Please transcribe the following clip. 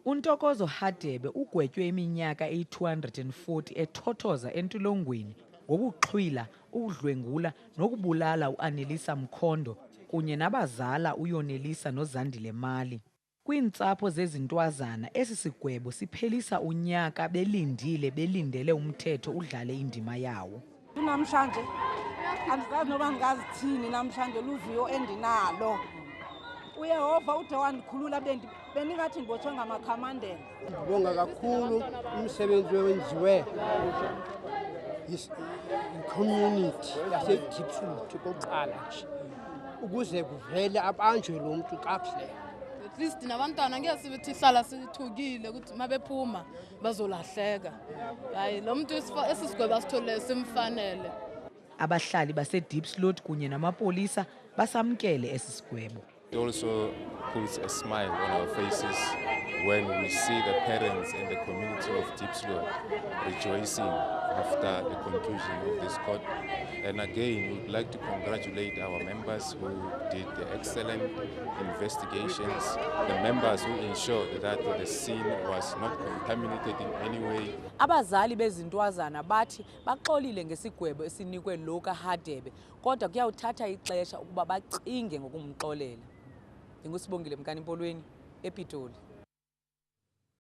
UNtokozo Hadebe ugwetywe iminyaka eyi-240 ethothoza entolongweni ngokuxhwila, ukudlwengula nokubulala uAnelisa Mkhondo kunye nabazala uYonelisa noZandile Mali. Kwiintsapho zezintwazana esi sigwebo siphelisa unyaka belindele umthetho udlale indima yawo. Namhlanje andizazi noba ndingazithini namhlanje luviyo endinalo. UYehova ude wandikhulula bendingathi ndibotshwe ngamakhamandela. Ndibonga kakhulu umsebenzi owenziwe yi-community yaseDiepsloot kokuqala nje ukuze kuvele abanjwe lo muntu kakuhle. At least nabantwana ngeke sibethi hlala sithukile ukuthi mabephuma bazolahleka. Hayi lo muntu esisigwebo asithole simfanele. Abahlali baseDiepsloot kunye namapolisa basamkele esi sigwebo. It also puts a smile on our faces when we see the parents and the community of Diepsloot rejoicing after the conclusion of this court. And again, we would like to congratulate our members who did the excellent investigations, the members who ensured that the scene was not contaminated in any way. Abazali bezintwazana bathi baxolile ngesigwebo esinikwe lo kaHadebe, kodwa kuyawuthatha ixesha ukuba bacinge ngokumxolela. Ndingusibongile Mkanimpolweni, ePitoli.